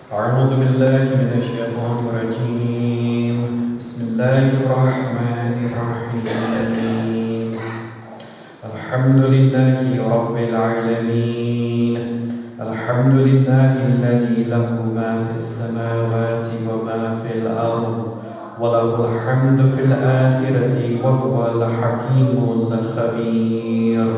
أعوذ بالله من الشيطان الرجيم بسم الله الرحمن الرحيم الحمد لله رب العالمين الحمد لله الذي له ما في السماوات وما في الأرض وله الحمد في الآخرة وهو الحكيم الخبير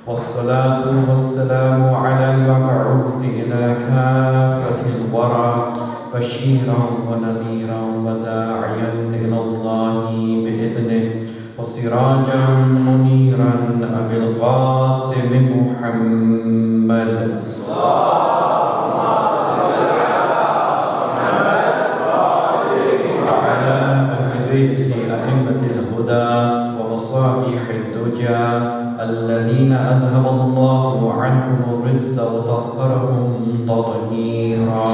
والصلاة والسلام على المبعوث إلى كافة الورى بشيرا ونذيرا وداعيا إلى الله بإذنه وسراجا منيرا أبي القاسم محمد وعلى أهل بيته أئمة الهدى ومصابيح الدجى الذين أذهب الله عنهم الرجس وطهرهم تطهيرا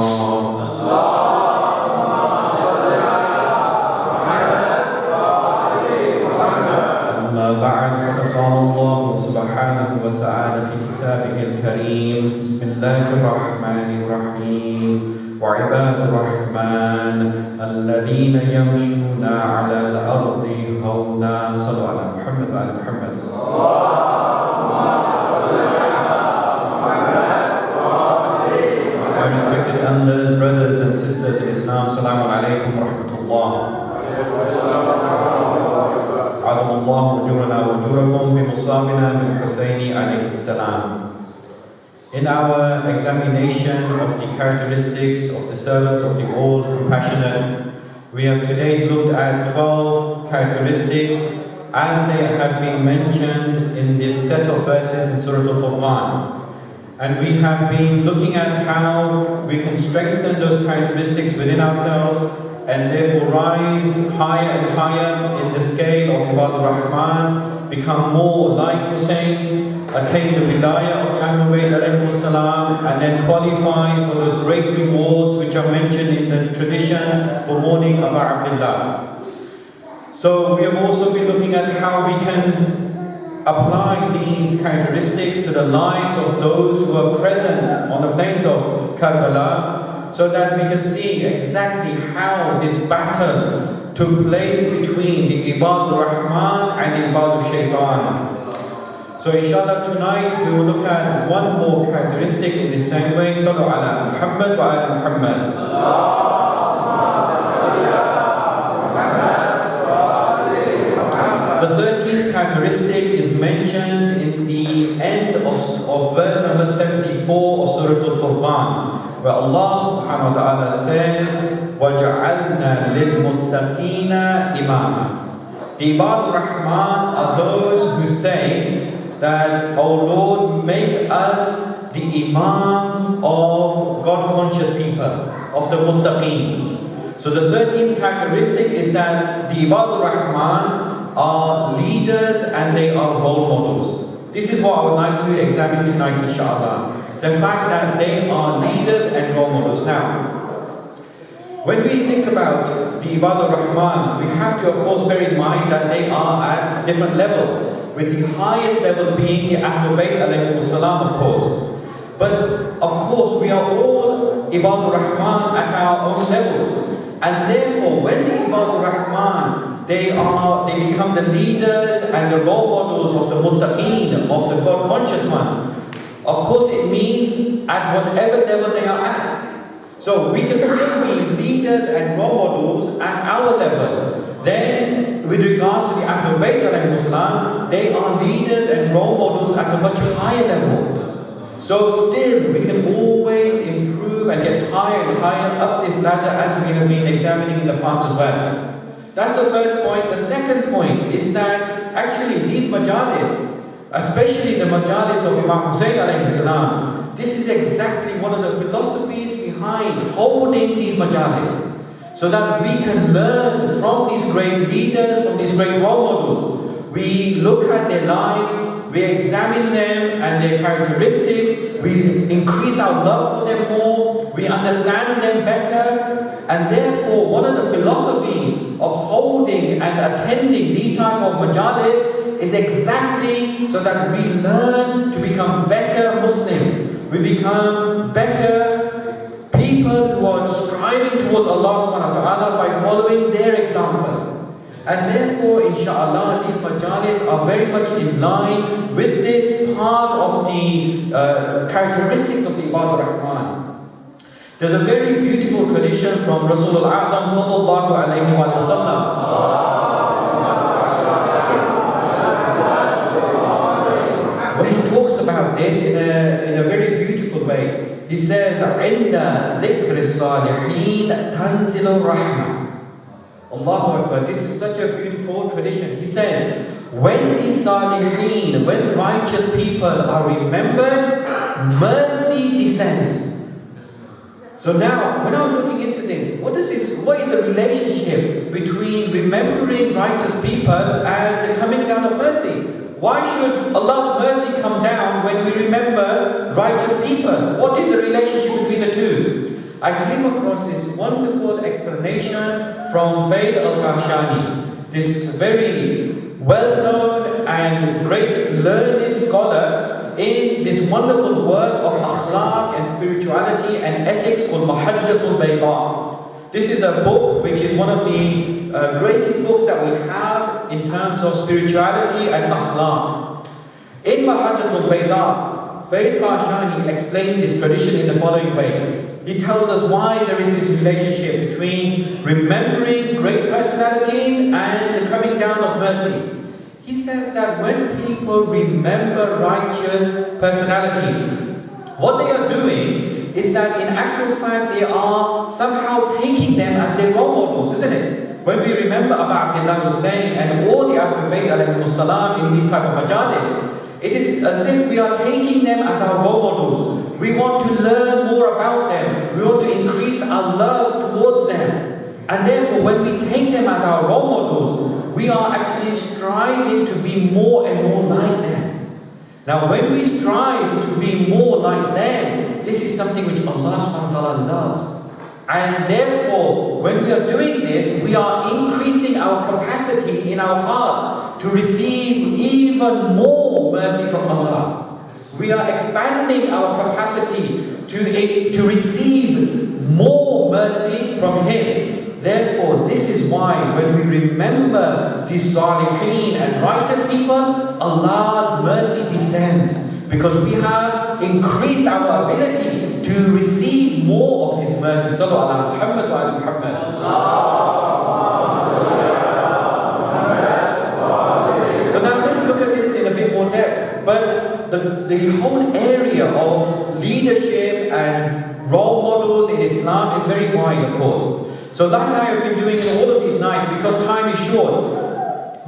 أما بعد فقال الله سبحانه وتعالى في كتابه الكريم بسم الله الرحمن الرحيم وعباد الرحمن الذين يمشون على الأرض هونا صلوا على محمد وعلى محمد My respected elders, brothers and sisters in Islam, Assalamu alaikum wa rahmatullah. عظم الله أجورنا وأجوركم بمصابنا بالحسين عليه السلام. In our examination of the characteristics of the servants of the All-Compassionate, we have today looked at 12 characteristics as they have been mentioned in this set of verses in Surah Al-Furqan. And we have been looking at how we can strengthen those characteristics within ourselves and therefore rise higher and higher in the scale of Ibadur Rahman, become more like Hussein, attain the wilayah of the Ahlul Bayt alayhi salam, and then qualify for those great rewards which are mentioned in the traditions for mourning Abu Abdullah. So we have also been looking at how we can apply these characteristics to the lives of those who are present on the plains of Karbala, so that we can see exactly how this battle took place between the Ibadur Rahman and the Ibadur Shaitan. So inshallah tonight we will look at one more characteristic in the same way. Sallu ala Muhammad wa ala Muhammad. The 13th characteristic is mentioned in the end of verse number 74 of Surah Al-Furqan, where Allah subhanahu wa ta'ala says, وَجَعَلْنَا لِلْمُتَّقِينَ إِمَامًا. The Ibadur Rahman are those who say that, O Lord, make us the Imam of God-conscious people, of the Muttaqeen. So the 13th characteristic is that the Ibadur Rahman are leaders and they are role models. This is what I would like to examine tonight, inshallah. The fact that they are leaders and role models. Now, when we think about the Ibadur Rahman, we have to of course bear in mind that they are at different levels, with the highest level being the Ahlul Bayt alayhi salam, of course. But of course we are all Ibadur Rahman at our own levels. And therefore when the Ibadur Rahman they become the leaders and the role models of the muttaqeen, of the God-conscious ones, of course it means at whatever level they are at. So we can still be leaders and role models at our level. Then with regards to the Ahlul Bayt alayhi salam, they are leaders and role models at a much higher level. So still we can always improve and get higher and higher up this ladder, as we have been examining in the past as well. That's the first point. The second point is that actually these majalis, especially the majalis of Imam Hussein alayhi salam, this is exactly one of the philosophies behind holding these majalis, so that we can learn from these great leaders, from these great role models. We look at their lives, we examine them and their characteristics, we increase our love for them more, we understand them better, and therefore one of the philosophies of holding and attending these type of majalis is exactly so that we learn to become better Muslims. We become better people who towards Allah subhanahu wa ta'ala by following their example. And therefore, inshallah, these majalis are very much in line with this part of the characteristics of the Ibadur Rahman. There's a very beautiful tradition from Rasulullah A'zam sallallahu alayhi wa sallam, where he talks about this in a very beautiful way. He says, عِنْدَ ذِكْرِ الصَّالِحِينَ تَنْزِلُ الرَّحْمَةِ. Allahu Akbar, this is such a beautiful tradition. He says, when the salihin, when righteous people are remembered, mercy descends. So now, when I was looking into this, what is the relationship between remembering righteous people and the coming down of mercy? Why should Allah's mercy come down when we remember righteous people? What is the relationship between the two? I came across this wonderful explanation from Fayd al-Kahshani, this very well-known and great learned scholar in this wonderful work of akhlaq and spirituality and ethics called Mahajjatul Bayda. This is a book which is one of the greatest books that we have in terms of spirituality and akhlaq. In Mahajjatul Bayda, Fayd Kahshani explains this tradition in the following way. He tells us why there is this relationship between remembering great personalities and the coming down of mercy. He says that when people remember righteous personalities, what they are doing is that in actual fact they are somehow taking them as their role models, isn't it? When we remember Abu Abdullah Hussein and all the Ahlul Bayt alayhimus salam in these type of majalis, it is as if we are taking them as our role models. We want to learn more about them. We want to increase our love towards them. And therefore, when we take them as our role models, we are actually striving to be more and more like them. Now, when we strive to be more like them, this is something which Allah subhanahu wa ta'ala loves. And therefore, when we are doing this, we are increasing our capacity in our hearts to receive even more mercy from Allah. We are expanding our capacity to receive more mercy from Him. Therefore, this is why when we remember the salihin and righteous people, Allah's mercy descends. Because we have increased our ability to receive more of His mercy. Sallu ala Muhammad wa ala Muhammad. So now let's look at this in a bit more depth. But the whole area of leadership and role models in Islam is very wide, of course. So like I have been doing all of these nights, because time is short,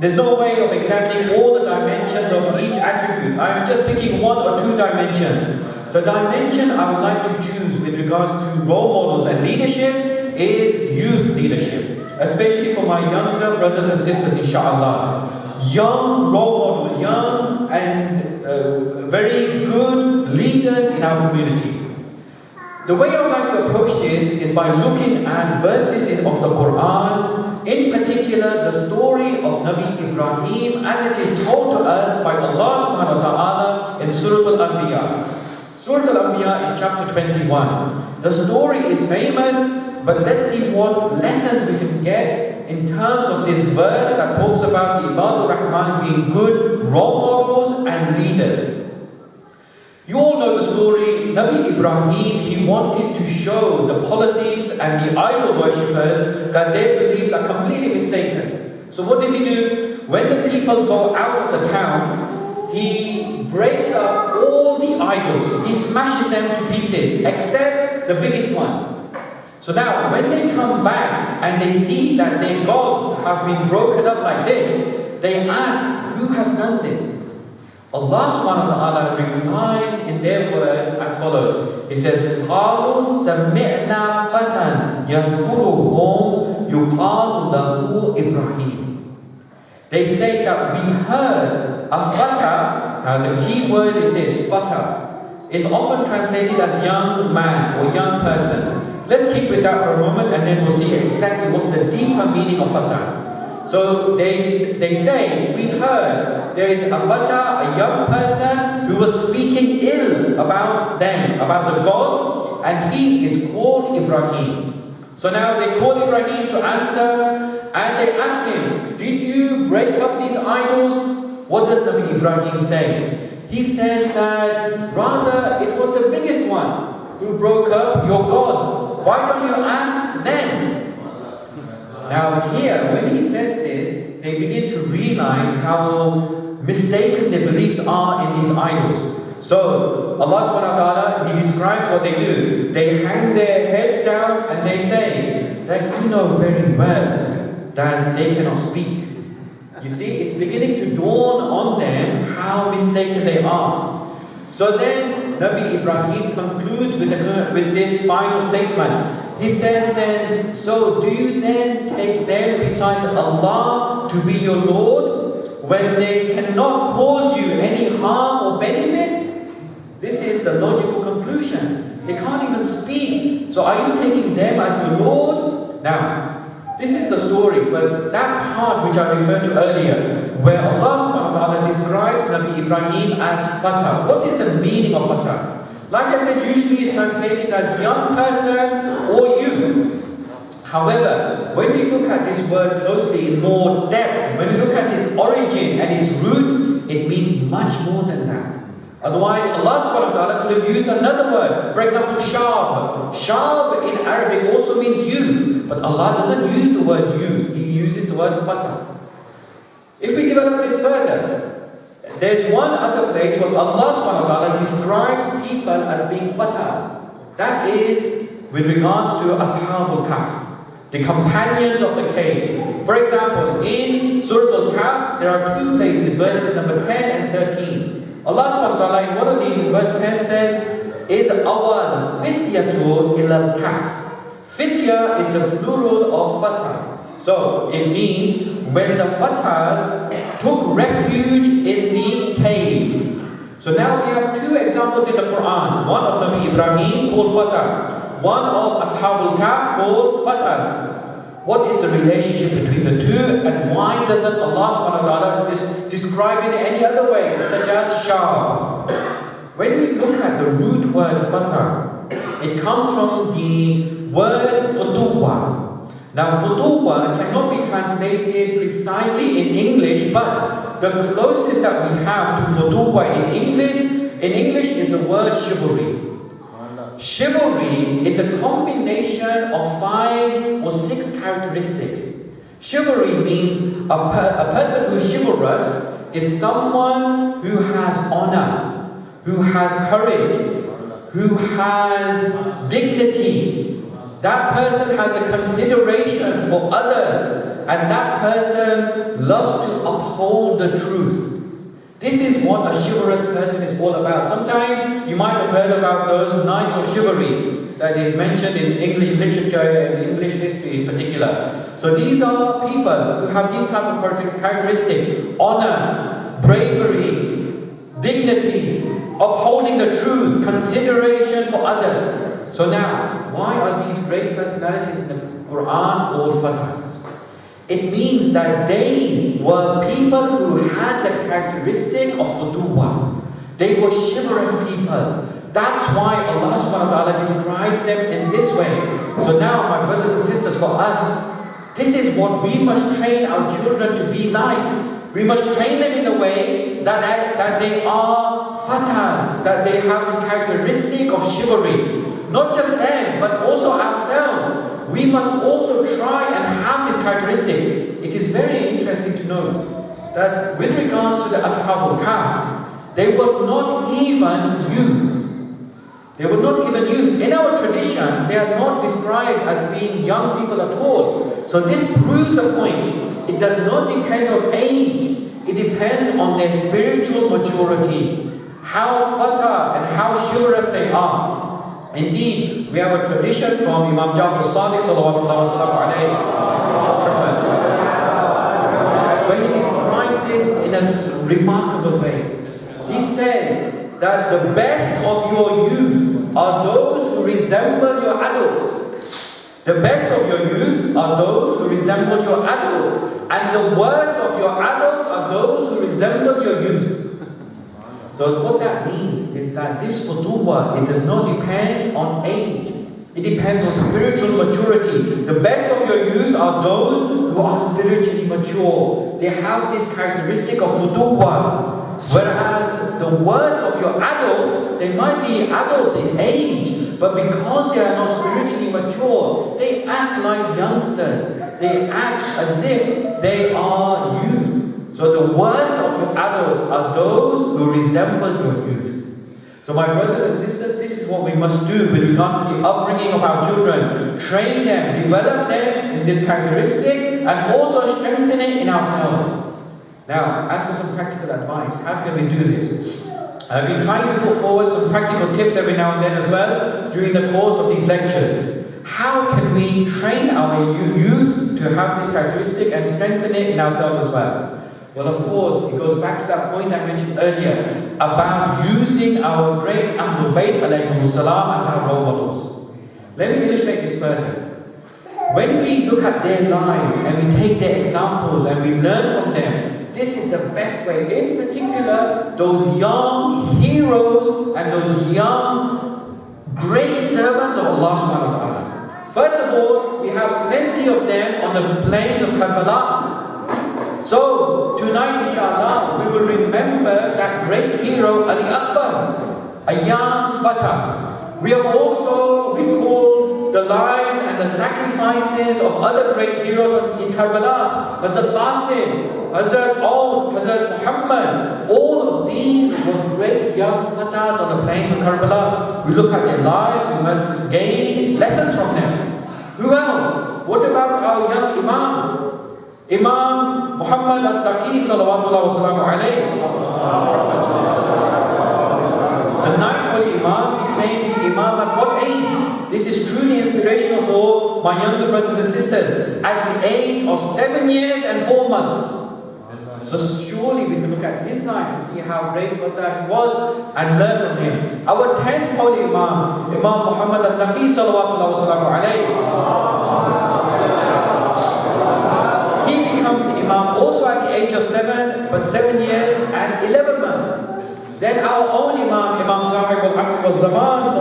there's no way of examining all the dimensions of each attribute. I'm just picking one or two dimensions. The dimension I would like to choose with regards to role models and leadership is youth leadership, especially for my younger brothers and sisters, inshallah. Young role models, young and very good leaders in our community. The way I would like to approach this is by looking at verses of the Quran, in particular the story of Nabi Ibrahim as it is told to us by Allah subhanahu wa ta'ala in Surah Al-Anbiya. Surah Al-Anbiya is chapter 21. The story is famous, but let's see what lessons we can get in terms of this verse that talks about the Ibadur Rahman being good role models and leaders. You all know the story. Nabi Ibrahim, he wanted to show the polytheists and the idol worshippers that their beliefs are completely mistaken. So what does he do? When the people go out of the town, he breaks up all the idols. He smashes them to pieces, except the biggest one. So now, when they come back and they see that their gods have been broken up like this, they ask, who has done this? Allah subhanahu wa ta'ala replies in their words as follows. He says, قَالُوا سَمِعْنَا فَتًى يَذْكُرُهُمْ يُقَالُ لَهُ إِبْرَاهِيمُ. They say that we heard a fata. Now the key word is this, fata. It's often translated as young man or young person. Let's keep with that for a moment and then we'll see exactly what's the deeper meaning of fata. So they say, we heard there is a fata, a young person who was speaking ill about them, about the gods, and he is called Ibrahim. So now they call Ibrahim to answer, and they ask him, did you break up these idols? What does Nabi Ibrahim say? He says that rather it was the biggest one who broke up your gods. Why don't you ask them? Now here, when he says this, they begin to realize how mistaken their beliefs are in these idols. So Allah subhanahu wa ta'ala, He describes what they do. They hang their heads down and they say that you know very well that they cannot speak. You see, it's beginning to dawn on them how mistaken they are. So then Nabi Ibrahim concludes with this final statement. He says then, so do you then take them besides Allah to be your Lord when they cannot cause you any harm or benefit? This is the logical conclusion. They can't even speak. So are you taking them as your Lord? Now, this is the story, but that part which I referred to earlier, where Allah subhanahu wa ta'ala describes Nabi Ibrahim as Fatah. What is the meaning of Fatah? Like I said, usually it's translated as young person or youth. However, when we look at this word closely in more depth, when we look at its origin and its root, it means much more than that. Otherwise, Allah subhanahu wa ta'ala could have used another word. For example, shab. Shab in Arabic also means youth. But Allah doesn't use the word youth. He uses the word fatah. If we develop this further, there's one other place where Allah subhanahu wa ta'ala describes people as being fatahs. That is with regards to Ashabul Kahf, the companions of the cave. For example, in Surah Al-Kahf, there are two places, verses number 10 and 13. Allah subhanahu wa ta'ala in one of these, in verse 10 says, إِذْ أَوَى الْفِتْيَةُ إِلَى الْكَهْفِ. Fitya is the plural of fatah. So it means when the fatahs took refuge in the cave. So now we have two examples in the Quran. One of Nabi Ibrahim called fatah. One of Ashabul Kahf called fatahs. What is the relationship between the two, and why doesn't Allah subhanahu wa ta'ala describe it any other way, such as shab? When we look at the root word fatah, it comes from the word futuwa. Now futuwa cannot be translated precisely in English, but the closest that we have to futuwa in English is the word chivalry. Chivalry is a combination of 5 or 6 characteristics. Chivalry means a person who is chivalrous is someone who has honor, who has courage, who has dignity. That person has a consideration for others, and that person loves to uphold the truth. This is what a chivalrous person is all about. Sometimes you might have heard about those knights of chivalry that is mentioned in English literature and English history in particular. So these are people who have these type of characteristics: honor, bravery, dignity, upholding the truth, consideration for others. So now, why are these great personalities in the Quran called fatahs? It means that they were people who had the characteristic of futuwa. They were chivalrous people. That's why Allah subhanahu wa ta'ala describes them in this way. So now, my brothers and sisters, for us, this is what we must train our children to be like. We must train them in a way that they are fatahs, that they have this characteristic of chivalry. Not just them, but also ourselves. We must also try and have this characteristic. It is very interesting to note that with regards to the Ashabul Kahf, they were not even youths. They were not even youths. In our tradition, they are not described as being young people at all. So this proves the point. It does not depend on age. It depends on their spiritual maturity, how fatah and how chivalrous they are. Indeed, we have a tradition from Imam Jafar as-Sadiq sallallahu alayhi where he describes this in a remarkable way. He says that the best of your youth are those who resemble your adults. The best of your youth are those who resemble your adults, and the worst of your adults are those who resemble your youth. So what that means is that this futuwa, it does not depend on age. It depends on spiritual maturity. The best of your youth are those who are spiritually mature. They have this characteristic of futuwa. Whereas the worst of your adults, they might be adults in age, but because they are not spiritually mature, they act like youngsters. They act as if they are youth. So the worst of your adults are those who resemble your youth. So my brothers and sisters, this is what we must do with regards to the upbringing of our children. Train them, develop them in this characteristic, and also strengthen it in ourselves. Now, as for some practical advice, how can we do this? I've been trying to put forward some practical tips every now and then as well during the course of these lectures. How can we train our youth to have this characteristic and strengthen it in ourselves as well? Well, of course, it goes back to that point I mentioned earlier about using our great Ahlul Bayt alayhimus salam as our role models. Let me illustrate this further. When we look at their lives and we take their examples and we learn from them, this is the best way. In particular, those young heroes and those young great servants of Allah subhanahu wa ta'ala. First of all, we have plenty of them on the plains of Karbala. So, tonight inshallah, we will remember that great hero Ali Akbar, a young Fatah. We have also recalled the lives and the sacrifices of other great heroes in Karbala. Hazrat Qasim, Hazrat Aud, Hazrat Muhammad. All of these were great young Fatahs on the plains of Karbala. We look at their lives, we must gain lessons from them. Who else? What about our young Imams? Imam Muhammad al-Taqi salawatullah wa salamu alayhi. The ninth Holy Imam became the Imam at what age? This is truly inspirational for my younger brothers and sisters. At the age of 7 years and 4 months. So surely we can look at his life and see how great he was and learn from him. Our 10th Holy Imam, Imam Muhammad al-Taqi salawatullah wa salamu alayhi. Becomes the Imam also at the age of 7, but 7 years and 11 months. Then our own Imam, Imam Sahib al-Asr al-Zaman,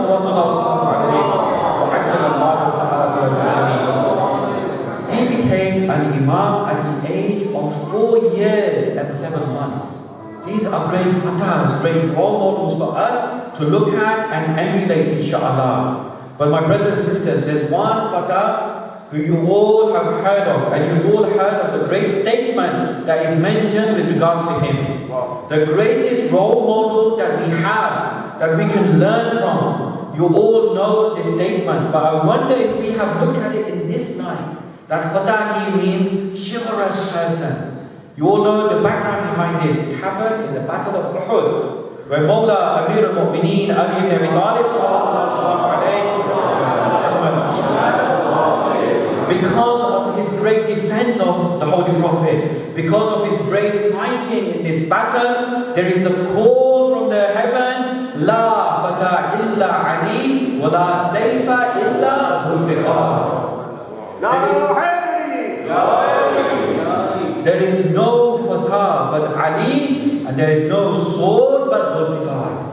he became an Imam at the age of 4 years and 7 months. These are great fatahs, great role models for us to look at and emulate, inshallah. But my brothers and sisters, there's one fatah who you all have heard of, and you've all heard of the great statement that is mentioned with regards to him. The greatest role model that we have, that we can learn from. You all know this statement, but I wonder if we have looked at it in this light. That Fatahi means chivalrous person. You all know the background behind this. It happened in the Battle of Uhud, where Mawla Amir al-Mu'mineen Ali ibn Abi Talib because of his great defense of the Holy Prophet, because of his brave fighting in this battle, there is a call from the heavens, La fata illa Ali, wa la sayfa illa Zulfiqar. There is no fatah but Ali, and there is no sword but Zulfiqar.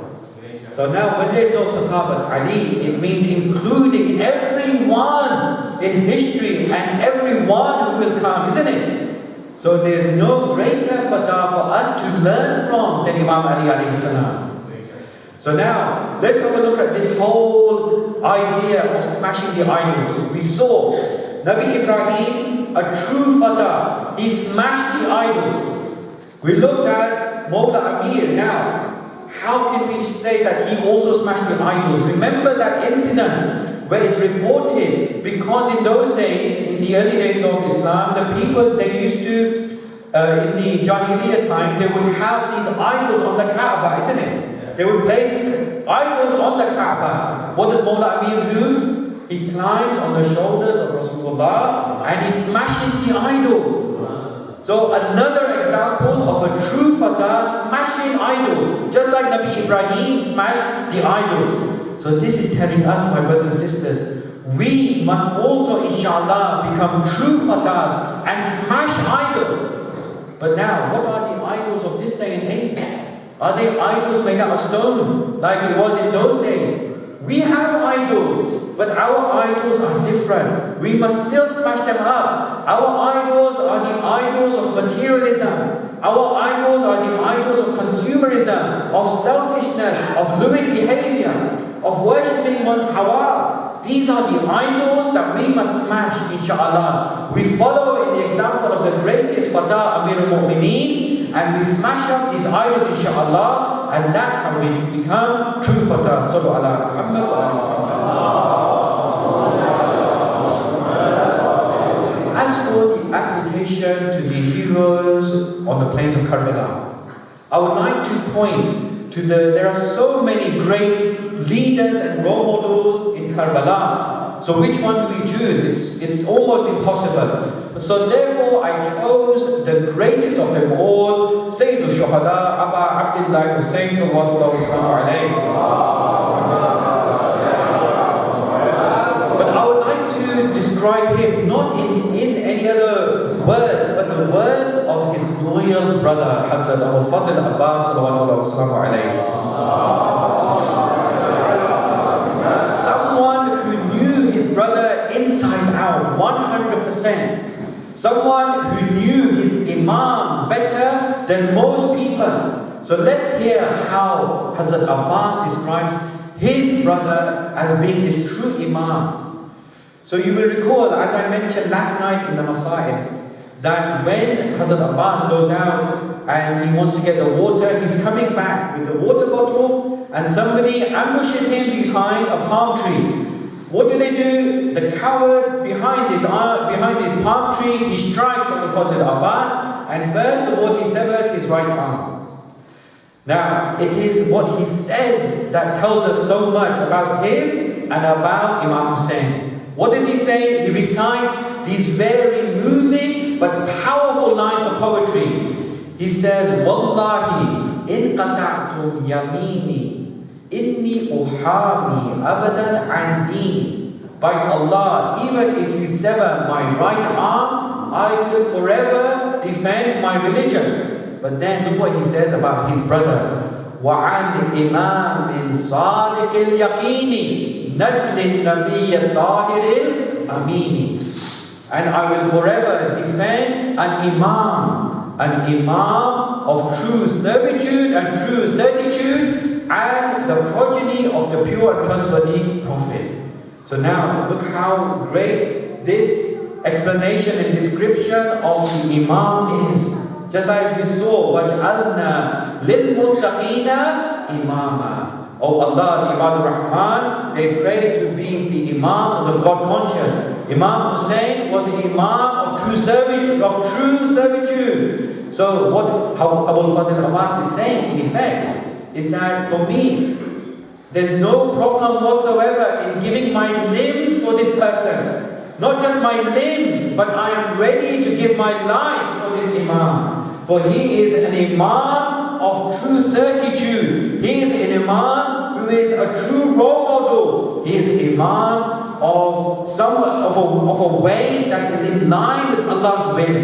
So now when there is no fatah but Ali, it means including everyone in history and everyone who will come, isn't it? So there is no greater fatah for us to learn from than Imam Ali alayhi salam. So now, let's have a look at this whole idea of smashing the idols. We saw Nabi Ibrahim, a true fatah, he smashed the idols. We looked at Mawla Amir now. How can we say that he also smashed the idols? Remember that incident where it's reported, because in those days, in the early days of Islam, the people, they used to, in the Jahiliyyah time, they would have these idols on the Kaaba, isn't it? They would place idols on the Kaaba. What does Mawla Amir do? He climbs on the shoulders of Rasulullah and he smashes the idols. So another example of a true fatah smashing idols, just like Nabi Ibrahim smashed the idols. So this is telling us, my brothers and sisters, we must also, inshallah, become true fatahs and smash idols. But now, what are the idols of this day and age? Are they idols made out of stone, like it was in those days? We have idols, but our idols are different. We must still smash them up. Our idols are the idols of materialism. Our idols are the idols of consumerism, of selfishness, of lewd behavior, of worshipping one's hawa. These are the idols that we must smash, inshallah. We follow in the example of the greatest Fatah Amir al-Mu'mineen, and we smash up these idols, inshallah, and that's how we become true Fatah. Sallu ala Muhammad wa ala Muhammad. As for the application to the heroes on the plains of Karbala, I would like to point to there are so many great leaders and role models in Karbala. So which one do we choose? It's almost impossible. So therefore I chose the greatest of them all, Sayyid al-Shuhada, Aba Abdullah Hussein sallallahu alayhi wa. But I would like to describe him not in any other words, but the words of his loyal brother, Hazrat Abul Fadl Abbas sallallahu alayhi wa. Someone who knew his brother inside out, 100%. Someone who knew his Imam better than most people. So let's hear how Hazrat Abbas describes his brother as being his true Imam. So you will recall, as I mentioned last night in the Masail, that when Hazrat Abbas goes out and he wants to get the water, he's coming back with the water bottle and somebody ambushes him behind a palm tree. What do? The coward behind this palm tree, he strikes on the Prophet Abbas, and first of all he severs his right arm. Now, it is what he says that tells us so much about him and about Imam Hussein. What does he say? He recites these very moving but powerful lines of poetry. He says, Wallahi, in qata'tum yamini, inni uhami abadan an dini. By Allah, even if you sever my right arm, I will forever defend my religion. But then look what he says about his brother. وَعَنْ إِمَامٍ صَادِقِ الْيَقِينِ نَجْلِ النَّبِيِّ الطَّاهِرِ الْأَمِينِ. And I will forever defend an Imam of true servitude and true certitude, and the progeny of the pure and trustworthy Prophet. So now, look how great this explanation and description of the Imam is. Just like we saw, وَجْعَلْنَا لِلْمُتَّقِينَ إِمَامًا. Oh Allah, the Ibadur Rahman, they pray to be the Imams of the God conscious. Imam Hussein was the Imam of true servitude. So how Abul Fadl Abbas is saying, in effect, is that for me, there's no problem whatsoever in giving my limbs for this person. Not just my limbs, but I am ready to give my life for this Imam. For he is an Imam of true certitude. He is an Imam who is a true role model. He is an Imam of a way that is in line with Allah's will.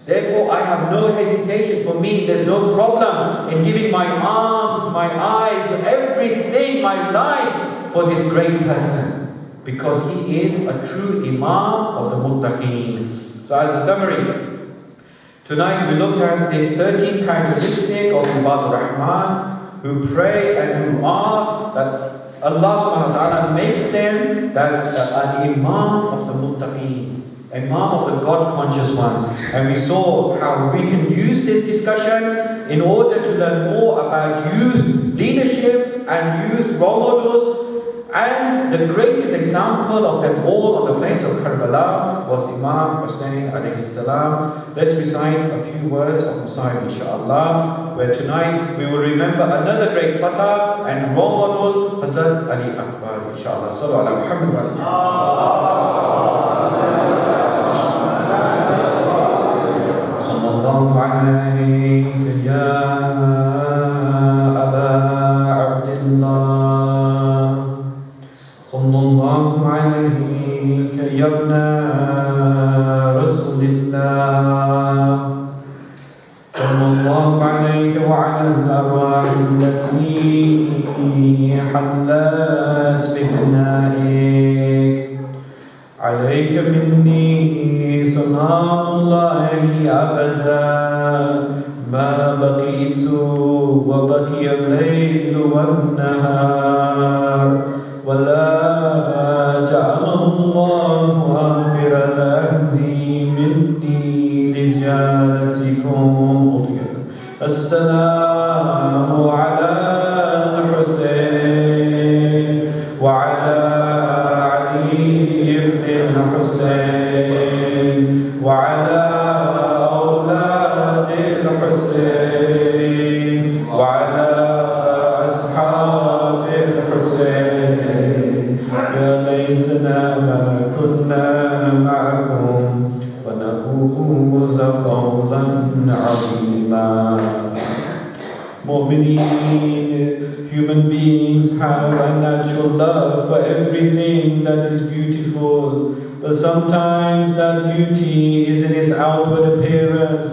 Therefore, I have no hesitation. For me, there's no problem in giving my arms, my eyes, everything, my life for this great person. Because he is a true Imam of the Muttaqeen. So as a summary, tonight we looked at this 13th characteristic of Ibadur Rahman, who pray and who are, that Allah subhanahu wa ta'ala makes them an Imam of the Muttaqeen. Imam of the God-conscious ones. And we saw how we can use this discussion in order to learn more about youth leadership and youth role models. And the greatest example of them all on the plains of Karbala was Imam Hussein alayhi salam. Let's recite a few words of Messiah, inshallah, where tonight we will remember another great fatah and role model, Hazrat Ali Akbar, inshallah. Sallu ala Muhammad wa Sallallahu alayhi ya Sallallahu alayhi ya ibna Rasulillah. Sallallahu alayhi wa ala al-arwah allati hallat بفنائك عليك مني سلام الله أبدا ما بقيت وبقي الليل والنهار ولا جعله الله آخر العهد مني لزيارتكم. السلام على الحسين وعلى علي بن الحسين وعلى أولاد الحسين وعلى أصحاب الحسين. يا ليتنا ما كنا معكم ونفوز فوزا عظيما. Mu'mineen, human beings have a natural love for everything that is beautiful, but sometimes that beauty is in its outward appearance,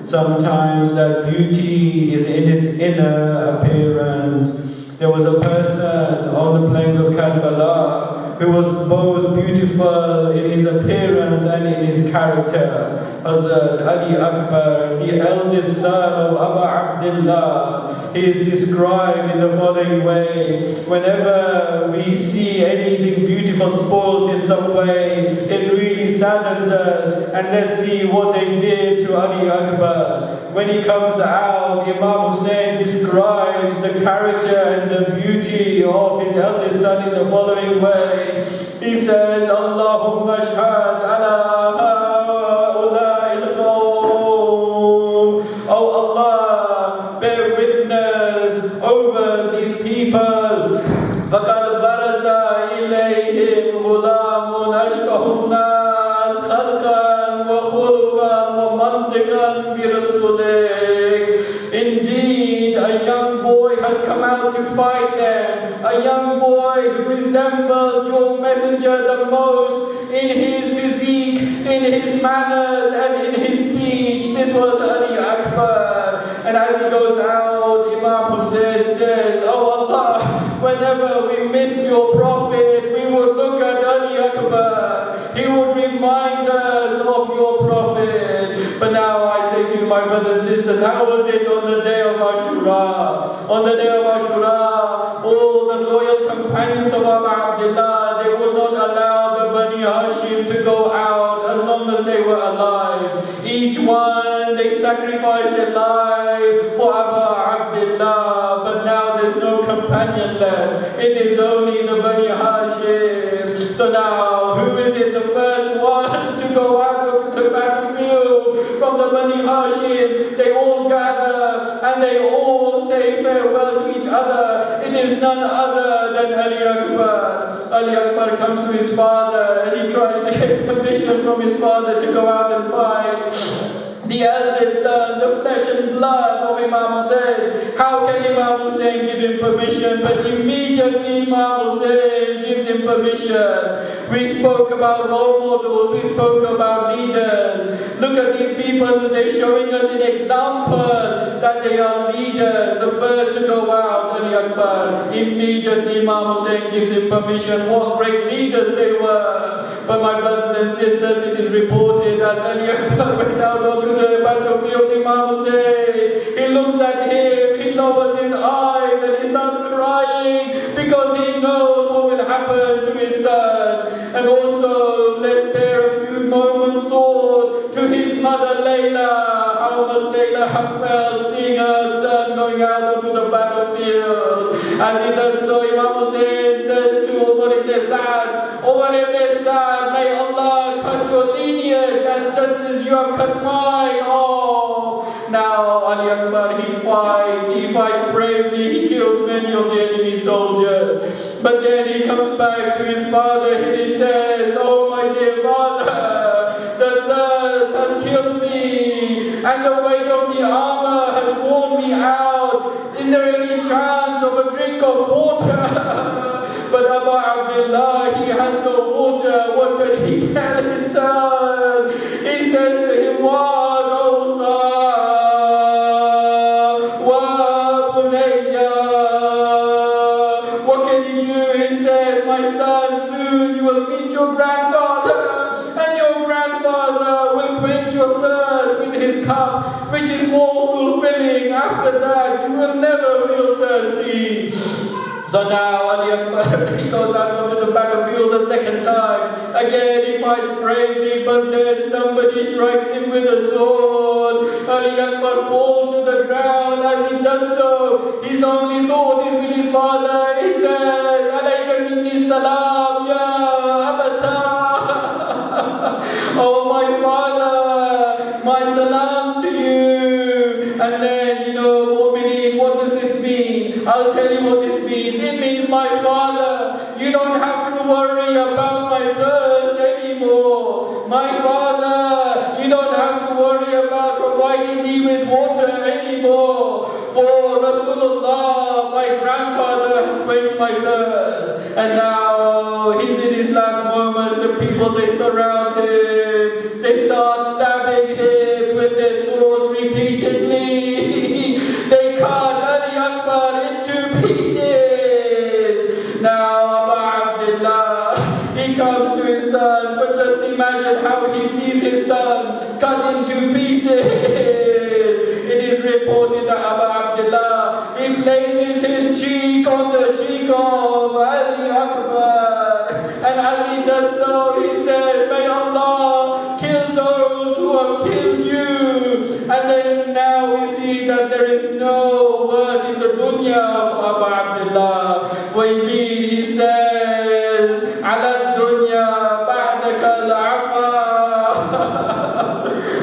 sometimes that beauty is in its inner appearance. There was a person on the plains of Karbala who was both beautiful in his appearance and in his character. Hazrat Ali Akbar, the eldest son of Abu Abdullah, he is described in the following way: whenever we see anything beautiful spoiled in some way, it really saddens us. And let's see what they did to Ali Akbar. When he comes out, Imam Hussein describes the character and the beauty of his eldest son in the following way. He says, Allahumma shahad ala ha'ula'il qawm. Oh Allah, bear witness over these people. فَقَدْ بَرَزَ إِلَيْهِمْ غُلَامٌ أَشْبَهُ النَّاسِ خَلْقًا وَخُلُقًا وَمَنْطِقًا بِرَسُولِكَ. Indeed, a young boy has come out to fight them, a young boy who resembled your messenger the most in his physique, in his manners, and in his speech. This was Ali Akbar. And as he goes out, Imam Hussein says, Oh Allah, whenever we missed your Prophet, we would look at Ali Akbar. He would remind us of your Prophet. But now I say to you, my brothers and sisters, how was it on the day of Ashra? On the day of Ashra, all the loyal companions of Abu Abdullah, they would not allow the Bani Hashim to go out as long as they were alive. Each one, they sacrificed their life for Abu Abdullah, but now there's no companion left. It is only the Bani Hashim. So now, who is it, the first one to go out onto the battlefield from the Bani Hashim? They all gather and they all say farewell to each other. It is none other than Ali Akbar. Ali Akbar comes to his father and he tries to get permission from his father to go out and fight. The eldest son, the flesh and blood of Imam Hussein. How can Imam Hussein give him permission? But immediately Imam Hussein gives him permission. We spoke about role models, we spoke about leaders. Look at these people, they're showing us an example that they are leaders. The first to go out, Ali Akbar. Immediately Imam Hussein gives him permission. What great leaders they were. But my brothers and sisters, it is reported as Ali Akbar went out onto the battlefield, Imam Hussein, he looks at him, he lowers his eyes and he starts crying because he knows what will happen to his son. And also, let's spare a few moments thought to his mother Layla. How must Layla have felt seeing her son going out onto the battlefield? As he does so, Imam Hussein says to Umar ibn Sa'd, Umar ibn Sa'd, may Allah cut your lineage just as you have cut mine off. Now Ali Akbar, he fights bravely, he kills many of the enemy soldiers. But then he comes back to his father and he says, Oh my dear father, the thirst has killed me and the weight of the armor has worn me out. Is there any chance of a drink of water? But Abu Abdullah, he has no water. What can he tell his son? He says to him, What, O son? Wa bunayya. What can he do? He says, grandfather, and your grandfather will quench your thirst with his cup, which is more fulfilling. After that, you will never feel thirsty. So now Ali Akbar, he goes out onto the battlefield a second time. Again, he fights bravely, but then somebody strikes him with a sword. Ali Akbar falls to the ground. As he does so, his only thought is with his father. He says, Alayka minni salam, ya abata. Oh, my father, my salams to you. And then, mu'mineen, what does this mean? I'll tell you what this means. It means, my father, you don't have to worry about my thirst anymore. My father, you don't have to worry about providing me with water anymore. For Rasulullah, my grandfather, has quenched my thirst. And now he's in his last moments. The people, they surround him. They start stabbing him with their swords repeatedly. They cut Ali Akbar into pieces. Now Abu Abdullah, he comes to his son, but just imagine how he sees his son cut into pieces. It is reported that Abu Abdullah, he places his cheek on the cheek of Ali Akbar, and as he does so, he says, may Allah kill those who have killed you. And then now we see that there is no worth in the dunya of Abu Abdullah. For indeed he says, ala dunya ba'daka al-afa.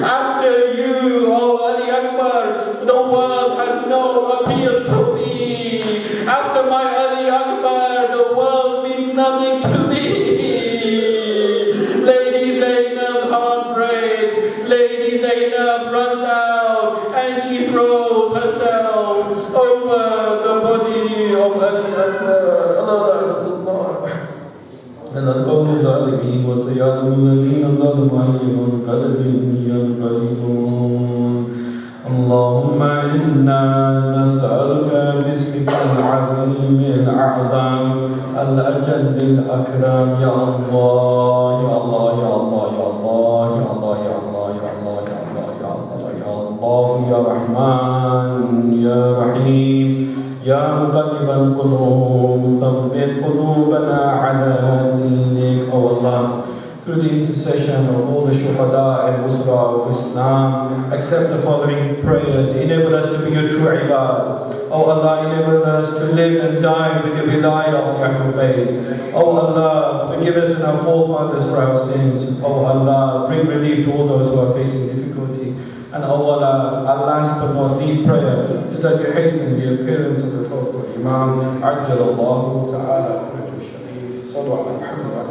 After you, oh Ali Akbar, the world has no appeal to me. After my Ali Akbar, the world means nothing to me. Lady Zainab's heart breaks. Lady Zainab runs out and she throws herself over the body of Ali Akbar. ألا القوم الظالمين وسيعلم الذين ظلموا أي منقلب ينقلبون. اللهم إنا نسألك باسمك العظيم الأعظم الأجل الأكرم يا الله يا الله يا الله يا الله يا الله يا الله يا الله يا الله يا الله يا الله يا رحمن يا رحيم يا مقلب القلوب ثبت قلوبنا على دينك. O Allah, through the intercession of all the shuhada and usra of Islam, accept the following prayers. Enable us to be your true ibad. O Allah, enable us to live and die with the wilayah of the Ahlul Bayt. O Allah, forgive us and our forefathers for our sins. O Allah, bring relief to all those who are facing difficulty. And O Allah, our last but not least prayer is that you hasten the appearance of the Prophet Imam. Ajjal Allahu Ta'ala Faraj al-Sharif. Sallu ala Muhammad.